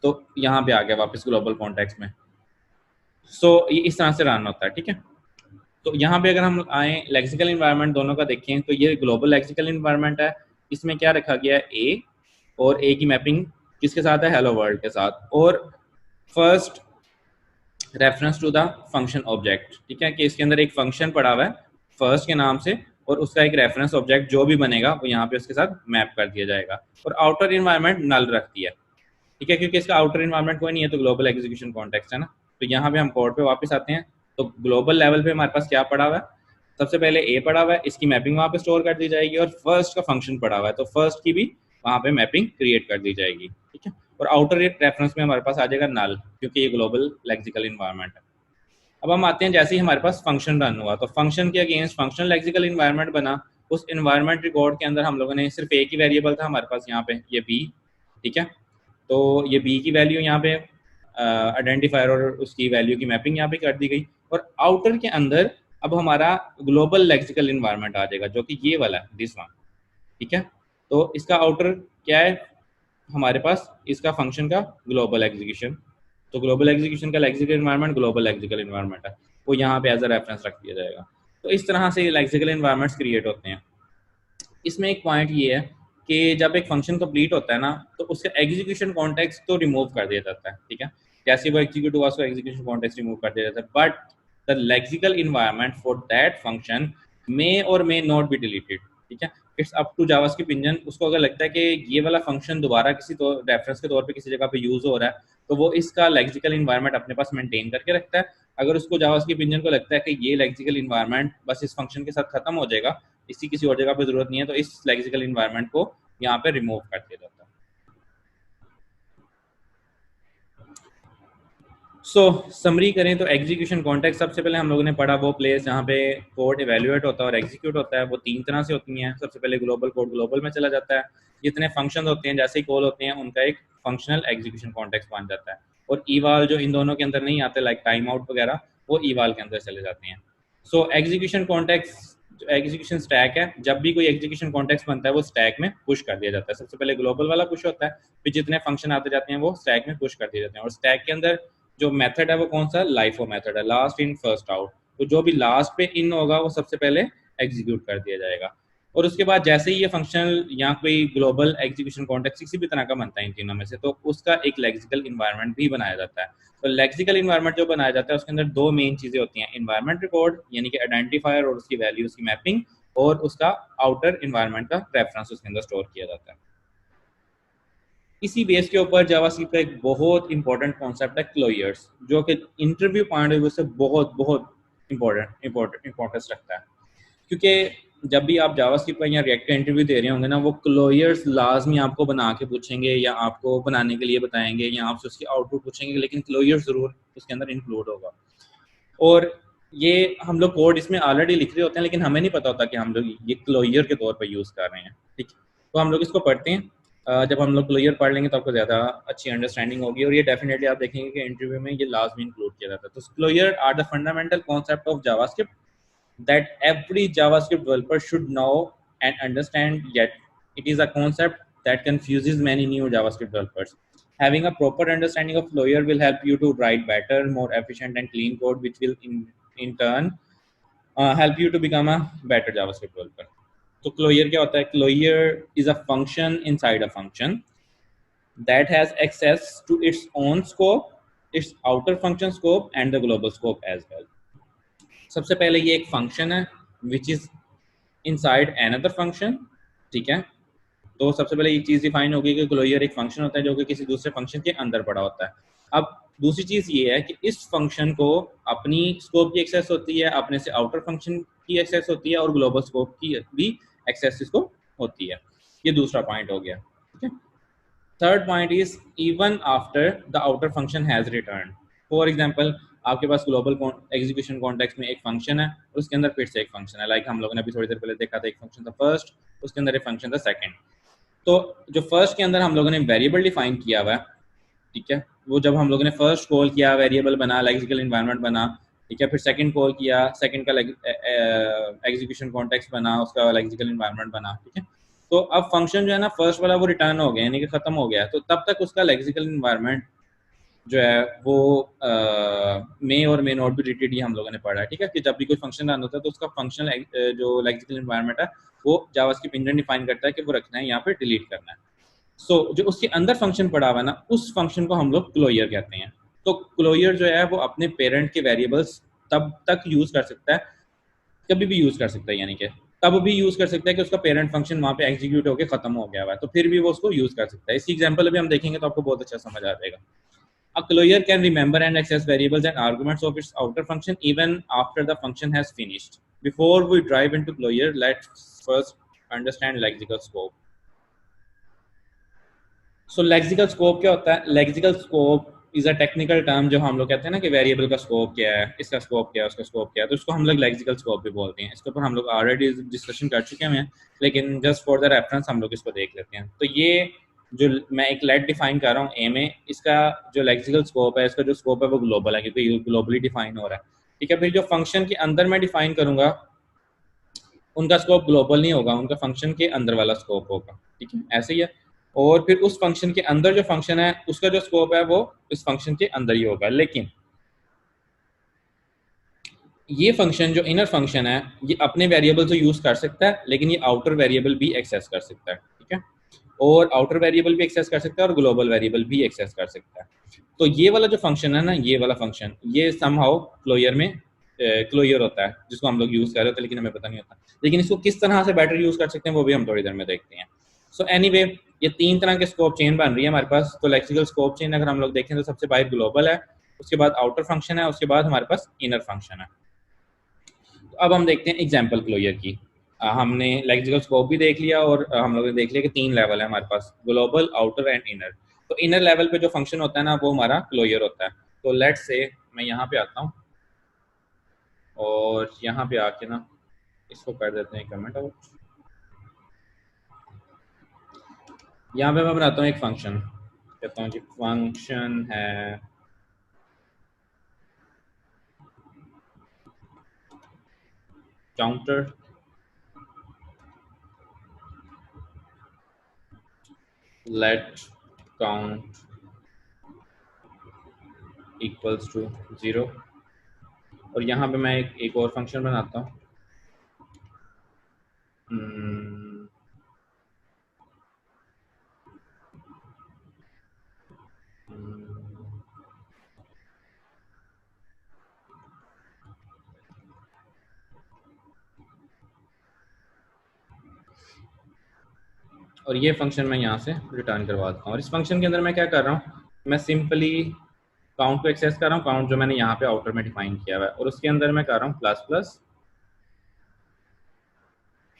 तो यहाँ पे आ गया वापस ग्लोबल कॉन्टेक्स्ट में। सो ये इस तरह से रन होता है, ठीक है। तो यहाँ पे अगर हम आए लेक्सिकल इन्वायरमेंट दोनों का देखें तो ये ग्लोबल लेक्सिकल इन्वायरमेंट है, इसमें क्या रखा गया है ए, और ए की मैपिंग किसके साथ है, हेलो वर्ल्ड के साथ। और first reference to the function object, ठीक है, कि इसके अंदर एक फंक्शन पड़ा हुआ है फर्स्ट के नाम से, और उसका एक रेफरेंस ऑब्जेक्ट जो भी बनेगा वो यहाँ पे उसके साथ मैप कर दिया जाएगा। और आउटर इन्वायरमेंट नल रखती है, ठीक है, क्योंकि इसका आउटर इन्वायरमेंट कोई नहीं है, तो ग्लोबल एग्जीक्यूशन कॉन्टेक्स्ट है ना। तो यहाँ पे हम कोड पे वापस आते हैं। तो ग्लोबल लेवल पे हमारे पास क्या पड़ा हुआ है, सबसे पहले ए पड़ा हुआ है, इसकी मैपिंग वहाँ पे स्टोर कर दी जाएगी, और फर्स्ट का फंक्शन पड़ा हुआ है तो फर्स्ट की भी वहाँ पे मैपिंग क्रिएट कर दी जाएगी, ठीक है। और आउटर रेफरेंस में हमारे पास आ जाएगा नल, क्योंकि ये ग्लोबल लेक्सिकल इन्वायरमेंट है। अब हम आते हैं, जैसे ही हमारे पास फंक्शन रन हुआ तो फंक्शन के अगेंस्ट फंक्शनल लेक्सिकल इन्वायरमेंट बना। उस इन्वायरमेंट रिकॉर्ड के अंदर हम लोगों ने सिर्फ एक ही वेरिएबल था हमारे पास यहाँ पे, ये बी, ठीक है। तो ये बी की वैल्यू यहाँ पे आइडेंटिफायर और उसकी वैल्यू की मैपिंग यहाँ पे कर दी गई। और आउटर के अंदर अब हमारा ग्लोबल लेक्सिकल इन्वायरमेंट आ जाएगा, जो कि ये वाला है, दिस वन, ठीक है। तो इसका आउटर क्या है हमारे पास, इसका फंक्शन का ग्लोबल एग्जीक्यूशन। तो ग्लोबल एग्जीक्यूशन का lexical environment global lexical environment है, वो यहाँ पे एज अ रेफरेंस रख दिया जाएगा। तो इस तरह से लेक्सिकल इन्वायरमेंट्स क्रिएट होते हैं। इसमें एक पॉइंट ये है कि जब एक फंक्शन कंप्लीट होता है ना, तो उसका एग्जीक्यूशन कॉन्टेक्स्ट तो रिमूव कर दिया जाता है, ठीक है। जैसे वो एग्जीक्यूट हुआ उसका एग्जीक्यूशन कॉन्टेक्स्ट रिमूव कर दिया जाता है, but the lexical environment for that function may और मे नॉट बी डिलीटेड, ठीक है। It's up to JavaScript engine, उसको अगर लगता है कि ये वाला फंक्शन दोबारा किसी तो रेफरेंस के तौर पे किसी जगह पे यूज हो रहा है, तो वो इसका लेक्सिकल इन्वायरमेंट अपने पास मेंटेन करके रखता है। अगर उसको जावास्क्रिप्ट इंजन को लगता है कि ये लेक्सिकल इन्वायरमेंट बस इस फंक्शन के साथ खत्म हो जाएगा, इसकी किसी और जगह पे जरूरत नहीं है, तो इस लेक्सिकल इन्वायरमेंट को यहाँ पे रिमूव कर दिया जाता है। समरी करें तो एग्जीक्यूशन कॉन्टेक्स्ट सबसे पहले हम लोगों ने पढ़ा वो प्लेस जहाँ पे कोड इवेल्युएट होता है और एग्जीक्यूट होता है। वो तीन तरह से होती हैं। सबसे पहले ग्लोबल कोड ग्लोबल में चला जाता है, जितने फंक्शन होते हैं जैसे ही कॉल होते हैं उनका एक फंक्शनल एग्जीक्यूशन कॉन्टेक्स्ट बन जाता है। और ईवाल जो इन दोनों के अंदर नहीं आते, लाइक टाइम आउट वगैरह, वो ईवाल के अंदर चले जाते हैं। So execution context execution stack है, जब भी कोई एग्जीक्यूशन कॉन्टेक्स्ट बनता है वो स्टैक में पुश कर दिया जाता है। सबसे पहले ग्लोबल वाला पुश होता है, फिर जितने फंक्शन आते जाते हैं वो स्टैक में पुश कर दिए जाते हैं। और स्टैक के अंदर जो मेथड है वो कौन सा, लाइफो मेथड है, लास्ट इन फर्स्ट आउट। तो जो भी लास्ट पे इन होगा वो सबसे पहले एग्जीक्यूट कर दिया जाएगा। और उसके बाद जैसे ही ये फंक्शनल या कोई ग्लोबल एग्जीक्यूशन कॉन्टेक्स्ट किसी भी तरह का बनता है इन तीनों में से, तो उसका एक लेक्सिकल इन्वायरमेंट भी बनाया जाता है। तो लेक्सिकल इन्वायरमेंट जो बनाया जाता है उसके अंदर दो मेन चीजें होती हैं, इन्वायरमेंट रिकॉर्ड यानी कि आइडेंटिफायर और उसकी वैल्यूज की मैपिंग, और उसका आउटर इन्वायरमेंट का रेफरेंस उसके अंदर स्टोर किया जाता है। इसी बेस के ऊपर जावास्क्रिप्ट का एक बहुत इंपॉर्टेंट कॉन्सेप्ट है क्लोयर्स, जो कि इंटरव्यू पॉइंट ऑफ व्यू से बहुत बहुत इंपॉर्टेंस रखता है। क्योंकि जब भी आप जावास्क्रिप्ट का या रिएक्ट का इंटरव्यू दे रहे होंगे ना, वो क्लोयर्स लाजमी आपको बना के पूछेंगे या आपको बनाने के लिए बताएंगे या आपसे उसकी आउटपुट पूछेंगे, लेकिन क्लोयर्स जरूर उसके अंदर इंक्लूड होगा। और ये हम लोग कोड इसमें ऑलरेडी लिख रहे होते हैं, लेकिन हमें नहीं पता होता कि हम लोग ये क्लोयर के तौर पर यूज़ कर रहे हैं, ठीक है। तो हम लोग इसको पढ़ते हैं। जब हम लोग क्लोयर पढ़ लेंगे तो आपको ज़्यादा अच्छी अंडरस्टैंडिंग होगी, और ये डेफिनेटली आप देखेंगे कि इंटरव्यू में ये लाजमी इंक्लूड किया जाता है। तो क्लोयर are the fundamental concept of JavaScript that every JavaScript developer should know and understand, yet it is a concept that confuses many new JavaScript developers. Having a proper understanding of Clojure will help you to write better, more efficient and clean code, which will in turn help you to become a better JavaScript developer. So Clojure क्या होता है? Clojure is a function inside a function that has access to its own scope, its outer function scope and the global scope as well. सबसे पहले ये एक function है which is inside another function, ठीक है। तो सबसे पहले ये चीज डिफाइन होगी कि क्लोजर एक फंक्शन होता है जो कि किसी दूसरे फंक्शन के अंदर पड़ा होता है। अब दूसरी चीज ये है कि इस फंक्शन को अपनी स्कोप की एक्सेस होती है, अपने से आउटर फंक्शन की एक्सेस होती है, और ग्लोबल स्कोप की भी एक्सेस इसको होती है। ये दूसरा पॉइंट हो गया, ठीक है। Third point is even after the outer function has return. For example आपके पास ग्लोबल एग्जीक्यूशन कॉन्टेक्स्ट में एक फंक्शन है और उसके अंदर फिर से एक फंक्शन है, लाइक हम लोगों ने अभी थोड़ी देर पहले देखा था, एक फंक्शन था फर्स्ट, उसके अंदर एक फंक्शन था सेकंड। तो जो फर्स्ट के अंदर हम लोगों ने वेरिएबल डिफाइन किया हुआ है, ठीक है, वो जब हम लोगों ने फर्स्ट कॉल किया वेरिएबल बना, लेक्सिकल इन्वायरमेंट बना, ठीक है, फिर सेकंड कॉल किया, सेकंड का एग्जीक्यूशन कॉन्टेक्स्ट बना, उसका लेक्सिकल इन्वायरमेट बना, ठीक है। तो अब फंक्शन जो है ना फर्स्ट वाला वो रिटर्न हो गया, यानी कि खत्म हो गया। तो तब तक उसका लेक्सिकल इन्वायरमेंट जो है वो मे और मे नॉट बी डिलीटेड, ये हम लोगों ने पढ़ा है, ठीक है, कि जब भी कोई फंक्शन रन होता है तो उसका फंक्शनल जो लेक्सिकल इन्वायरमेंट है वो जावास्क्रिप्ट इंजन डिफाइन करता है कि वो रखना है यहाँ पे, डिलीट करना है। सो जो उसके अंदर फंक्शन पड़ा हुआ है ना, उस फंक्शन को हम लोग क्लोजर कहते हैं। तो क्लोजर जो है वो अपने पेरेंट के वेरिएबल्स तब तक यूज कर सकता है, कभी भी यूज कर सकता है, यानी कि तब भी यूज कर सकता है कि उसका पेरेंट फंक्शन वहां पे एग्जीक्यूट होकर खत्म हो गया हुआ है, तो फिर भी वो उसको यूज कर सकता है। इसकी एग्जांपल अभी हम देखेंगे तो आपको बहुत अच्छा समझ आ जाएगा। A closure can remember and access variables and arguments of its outer function even after the function has finished. Before we dive into closure, let's first understand lexical scope. So lexical scope क्या होता है? Lexical scope is a technical term जो हम लोग कहते हैं ना कि वेरिएबल का स्कोप क्या है, इसका स्कोप क्या है, उसका स्कोप क्या है, तो इसको हम लोग लेक्सिकल स्कोप भी बोलते हैं। इसके ऊपर हम लोग ऑलरेडी डिस्कशन कर चुके हैं, लेकिन जस्ट फॉर द रेफरेंस हम लोग इसको देख लेते हैं। तो ये जो मैं एक लेट डिफाइन कर रहा हूँ ए में, इसका जो लेक्सिकल स्कोप है, इसका जो स्कोप है वो ग्लोबल है, क्योंकि ये ग्लोबली डिफाइन हो रहा है, ठीक है। फिर जो फंक्शन के अंदर मैं डिफाइन करूंगा उनका स्कोप ग्लोबल नहीं होगा, उनका फंक्शन के अंदर वाला स्कोप होगा, ठीक है, ऐसे ही है। और फिर उस फंक्शन के अंदर जो फंक्शन है उसका जो स्कोप है वो इस फंक्शन के अंदर ही होगा। लेकिन ये फंक्शन जो इनर फंक्शन है ये अपने वेरिएबल तो यूज कर सकता है, लेकिन ये आउटर वेरिएबल भी एक्सेस कर सकता है, ठीक है। और आउटर वेरिएबल भी एक्सेस कर सकता है और ग्लोबल वेरिएबल भी एक्सेस कर सकता है। तो ये वाला जो फंक्शन है ना, ये वाला फंक्शन ये समहाउ क्लोजर में क्लोजर होता है, जिसको हम लोग यूज कर रहे होते हैं लेकिन हमें पता नहीं होता। लेकिन इसको किस तरह से बेटर यूज कर सकते हैं वो भी हम थोड़ी देर में देखते हैं। सो एनीवे ये तीन तरह के स्कोप चेन बन रही है हमारे पास। तो लेक्सिकल स्कोप चेन अगर हम लोग देखें तो सबसे बाहर ग्लोबल है, उसके बाद आउटर फंक्शन है, उसके बाद हमारे पास इनर फंक्शन है। तो अब हम देखते हैं एग्जाम्पल क्लोजर की। हमने लेक्सिकल स्कोप भी देख लिया और हम लोगों ने देख लिया कि तीन लेवल है हमारे पास, ग्लोबल, आउटर एंड इनर। तो इनर लेवल पे जो फंक्शन होता है ना वो हमारा क्लोजर होता है। तो लेट्स से मैं यहाँ पे आता हूँ और यहाँ पे आके ना इसको कर देते हैं कमेंट आउट। यहाँ पे मैं बनाता हूँ एक फंक्शन, कहता हूँ कि फंक्शन है counter let count equals to 0। और यहाँ पे मैं एक और फंक्शन बनाता हूँ और ये फंक्शन मैं यहाँ से रिटर्न करवाता हूँ। और इस फंक्शन के अंदर मैं क्या कर रहा हूँ, मैं सिंपली काउंट को एक्सेस कर रहा हूँ, काउंट जो मैंने यहाँ पे आउटर में डिफाइन किया हुआ है, और उसके अंदर मैं कर रहा हूँ प्लस प्लस।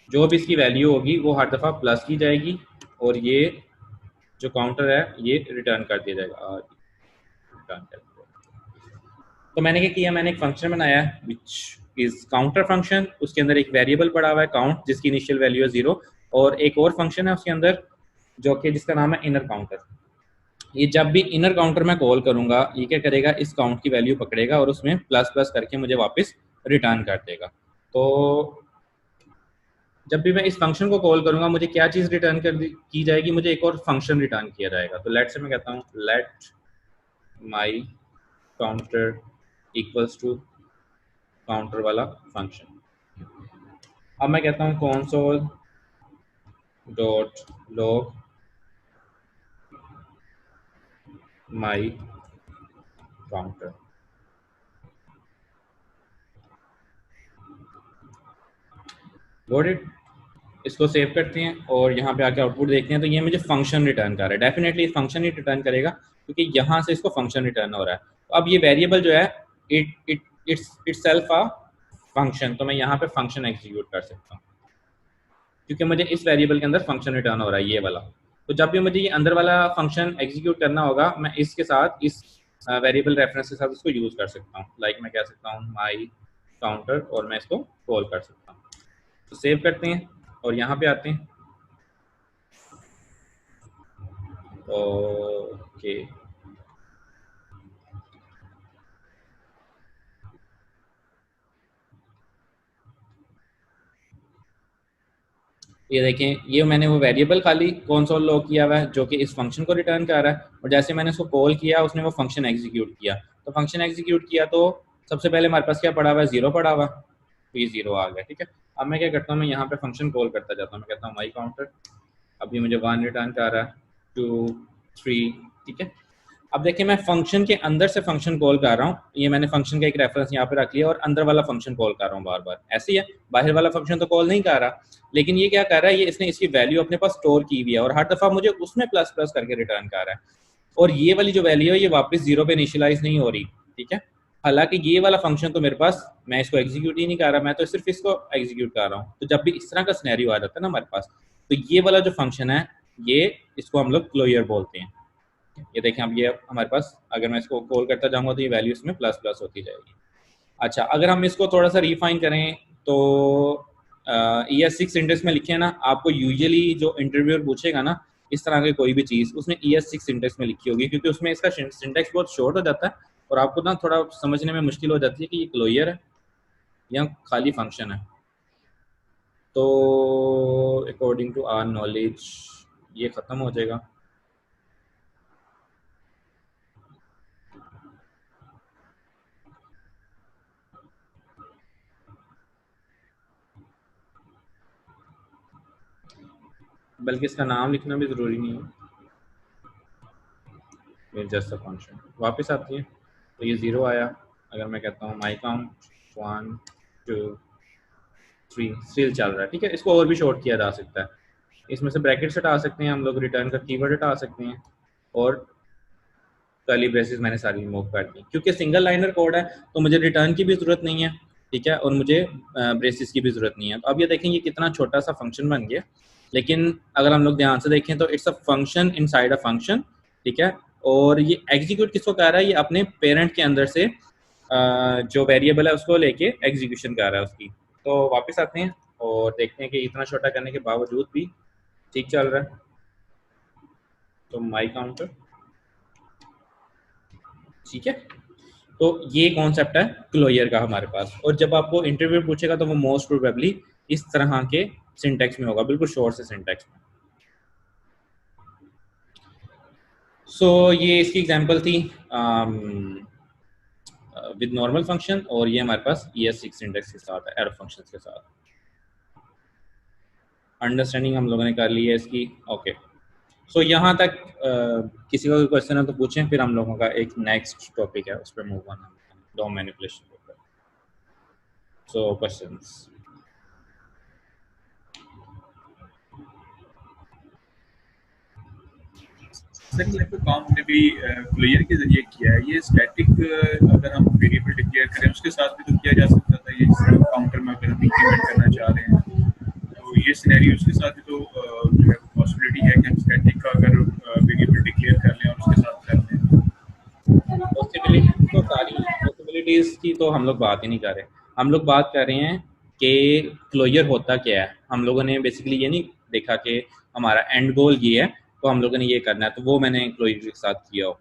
जो भी इसकी वैल्यू होगी वो हर दफ़ा प्लस की जाएगी और ये जो काउंटर है ये रिटर्न कर दिया जाएगा, रिटर्न कर दिया जाएगा। तो मैंने क्या किया, मैंने एक फंक्शन बनाया है विच इज काउंटर फंक्शन। उसके अंदर एक वेरिएबल पड़ा हुआ है काउंट, जिसकी इनिशियल वैल्यू है 0, और एक और फंक्शन है उसके अंदर जो कि जिसका नाम है इनर काउंटर। ये जब भी इनर काउंटर में कॉल करूंगा, ये क्या करेगा, इस काउंट की वैल्यू पकड़ेगा और उसमें प्लस प्लस करके मुझे वापस रिटर्न कर देगा। तो जब भी मैं इस फंक्शन को कॉल करूंगा, मुझे क्या चीज़ रिटर्न की जाएगी, मुझे एक और फंक्शन रिटर्न किया जाएगा। तो लेट से मैं कहता हूँ let my counter equals to counter वाला फंक्शन। अब मैं कहता हूँ console dot log my counter. Got it. इसको सेव करते हैं और यहाँ पे आके आउटपुट देखते हैं, तो ये मुझे फंक्शन रिटर्न कर रहा है। डेफिनेटली फंक्शन ही रिटर्न करेगा क्योंकि यहाँ से इसको फंक्शन रिटर्न हो रहा है। तो अब ये वेरिएबल जो है it it it's self a function, तो मैं यहाँ पे फंक्शन एग्जीक्यूट कर सकता हूँ क्योंकि मुझे इस वेरिएबल के अंदर फंक्शन रिटर्न हो रहा है ये वाला। तो जब भी मुझे ये अंदर वाला फंक्शन एग्जीक्यूट करना होगा, मैं इसके साथ इस वेरिएबल रेफरेंस के साथ इसको यूज़ कर सकता हूँ। लाइक मैं कह सकता हूँ माई काउंटर और मैं इसको कॉल कर सकता हूँ। तो सेव करते हैं और यहाँ पे आते हैं। ओके, ये देखें, ये मैंने वो वेरिएबल खाली कंसोल लॉग किया हुआ है जो कि इस फंक्शन को रिटर्न कर रहा है, और जैसे मैंने उसको कॉल किया उसने वो फंक्शन एग्जीक्यूट किया। तो फंक्शन एग्जीक्यूट किया तो सबसे पहले हमारे पास क्या पड़ा हुआ है, जीरो पड़ा हुआ, तो ये जीरो आ गया। ठीक है, अब मैं क्या करता हूँ, मैं यहाँ पे फंक्शन कॉल करता जाता हूँ। मैं कहता हूँ माई काउंटर, अभी मुझे वन रिटर्न कर रहा है, टू, थ्री। ठीक है, अब देखिए मैं फंक्शन के अंदर से फंक्शन कॉल कर रहा हूँ। ये मैंने फंक्शन का एक रेफरेंस यहाँ पे रख लिया और अंदर वाला फंक्शन कॉल कर रहा हूँ बार बार। ऐसे ही है, बाहर वाला फंक्शन तो कॉल नहीं कर रहा, लेकिन ये क्या कर रहा है, ये इसने इसकी वैल्यू अपने पास स्टोर की हुई है और हर दफा मुझे उसमें प्लस प्लस करके रिटर्न कर रहा है। और ये वाली जो वैल्यू है ये वापस जीरो पे इनिशियलाइज नहीं हो रही। ठीक है, हालांकि ये वाला फंक्शन तो मेरे पास, मैं इसको एग्जीक्यूट ही नहीं कर रहा, मैं तो सिर्फ इसको एग्जीक्यूट कर रहा हूँ। तो जब भी इस तरह का सिनेरियो आ जाता है ना हमारे पास, तो ये वाला जो फंक्शन है, ये इसको हम लोग क्लोजर बोलते हैं। ये देखें, अब ये हमारे पास अगर मैं इसको कॉल करता जाऊंगा तो ये वैल्यू इसमें प्लस प्लस होती जाएगी। अच्छा, अगर हम इसको थोड़ा सा रिफाइन करें तो ES6 सिंटेक्स में लिखे ना, आपको यूजुअली जो इंटरव्यूअर पूछेगा ना इस तरह की कोई भी चीज़, उसने ES6 सिंटेक्स में लिखी होगी क्योंकि उसमें इसका सिंटेक्स बहुत शॉर्ट हो जाता है और आपको ना थोड़ा समझने में मुश्किल हो जाती है कि ये क्लोजर है या खाली फंक्शन है। तो अकॉर्डिंग टू आवर नॉलेज ये ख़त्म हो जाएगा। बल्कि इसका नाम लिखना भी ज़रूरी नहीं है, ये जस्ट अ फंक्शन। वापस आती है तो ये ज़ीरो आया। अगर मैं कहता हूँ my count one, two, three, still चल रहा है। ठीक है, इसको और भी शॉर्ट किया जा सकता है, इसमें से ब्रैकेट्स हटा सकते हैं हम लोग, रिटर्न का कीवर्ड हटा सकते हैं और कर्ली ब्रेसेस मैंने सारी रिमूव कर दी क्योंकि सिंगल लाइनर कोड है तो मुझे रिटर्न की भी ज़रूरत नहीं है। ठीक है, और मुझे ब्रेसेस की भी ज़रूरत नहीं है। तो अब ये देखें ये कितना छोटा सा फंक्शन बन गया, लेकिन अगर हम लोग ध्यान से देखें तो it's a function inside a function. ठीक है, और ये एग्जीक्यूट किसको कर रहा है, ये अपने पेरेंट के अंदर से जो वेरिएबल है उसको लेके एग्जीक्यूशन कर रहा है उसकी। तो वापस आते हैं और देखते हैं कि इतना छोटा करने के बावजूद भी ठीक चल रहा है। तो माई काउंटर, ठीक है, तो ये कॉन्सेप्ट है क्लोजर का हमारे पास। और जब आपको इंटरव्यू पूछेगा तो वो मोस्ट प्रोबेबली इस तरह के सिंटेक्स में होगा, बिल्कुल शॉर्ट से सिंटेक्स में। सो ये इसकी एग्जांपल थी विद नॉर्मल फंक्शन, और ये हमारे पास ES6 सिंटेक्स के साथ है, एरो फंक्शंस के साथ। अंडरस्टैंडिंग हम लोगों ने कर ली है इसकी। ओके, सो यहाँ तक किसी का कोई क्वेश्चन है तो पूछें, फिर हम लोगों का एक नेक्स्ट टॉपिक है उस पर मूव ऑन, डॉम मैनिपुलेशन के ऊपर। सो क्वेश्चंस। सर ये तो काम हमने भी क्लियर के जरिए किया है। ये स्टैटिक अगर हम वेरिएबल डिक्लेयर करें उसके साथ भी तो किया जा सकता था। ये जिस तरह काउंटर में अगर हम इंक्रीमेंट करना चाह रहे हैं तो ये सिनेरियोस के साथ भी तो जो है पॉसिबिलिटी है कि हम स्टैटिक का अगर वेरिएबल डिक्लेयर कर लें और उसके साथ कर लें। पॉसिबिलिटीज तो सारी, पॉसिबिलिटीज की तो हम लोग बात ही नहीं कर रहे। हम लोग बात कर रहे हैं कि क्लोजर होता क्या है। हम लोगों ने बेसिकली ये नहीं देखा कि हमारा एंड गोल ये है तो हम लोगों ने ये करना है, तो वो मैंने क्लोजर के साथ किया हो।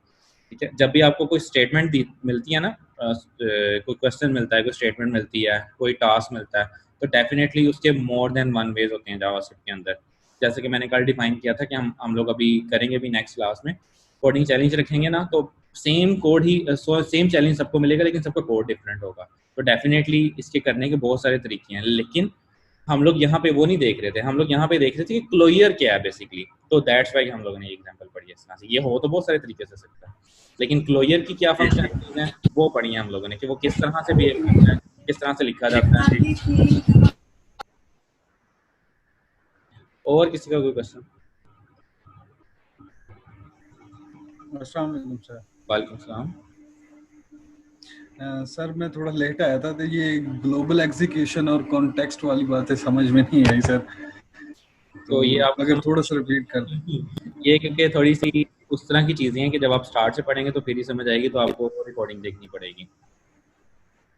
ठीक है, जब भी आपको कोई स्टेटमेंट मिलती है ना, कोई क्वेश्चन मिलता है, कोई स्टेटमेंट मिलती है, कोई टास्क मिलता है, तो डेफिनेटली उसके मोर देन वन वेज होते हैं जावास्क्रिप्ट के अंदर। जैसे कि मैंने कल डिफाइन किया था कि हम लोग अभी करेंगे भी नेक्स्ट क्लास में कोडिंग चैलेंज रखेंगे ना, तो सेम कोड ही सेम चैलेंज सबको मिलेगा, लेकिन सबका कोड डिफरेंट होगा। तो डेफिनेटली इसके करने के बहुत सारे तरीके हैं, लेकिन हम लोग यहाँ पे वो नहीं देख रहे थे, हम लोग यहाँ पे देख रहे थे कि क्लोजर क्या है बेसिकली। तो दैट्स वाई हम लोगों ने एग्जांपल पढ़ी है इस तरह से। ये हो तो बहुत सारे तरीके से सकता है, लेकिन क्लोजर की क्या जी जी फंक्शनलिटीज हैं वो पढ़ी है हम लोगों ने, कि वो किस तरह से बिहेव करता है, किस तरह से लिखा ठीक जाता है। ठीक। और किसी का कोई क्वेश्चन? अस्सलाम वालेकुम सर। वालेकुम सलाम। सर मैं थोड़ा लेट आया था, तो ये ग्लोबल एग्जीक्यूशन और कॉन्टेक्स्ट वाली बातें समझ में नहीं आई सर, तो ये आप अगर थोड़ा सा रिपीट कर दें। ये क्योंकि थोड़ी सी उस तरह की चीज़ें हैं कि जब आप स्टार्ट से पढ़ेंगे तो फिर ही समझ आएगी, तो आपको रिकॉर्डिंग देखनी पड़ेगी,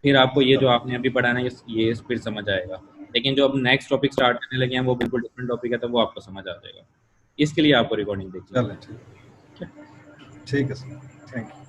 फिर आपको ये जो आपने अभी पढ़ा ना ये फिर समझ आएगा। लेकिन जो अब नेक्स्ट टॉपिक स्टार्ट करने लगे हैं वो बिल्कुल डिफरेंट टॉपिक है, तो वो आपको समझ आ जाएगा। इसके लिए आपको रिकॉर्डिंग देखनी चलो पड़ेगी। ठीक है सर, थैंक यू।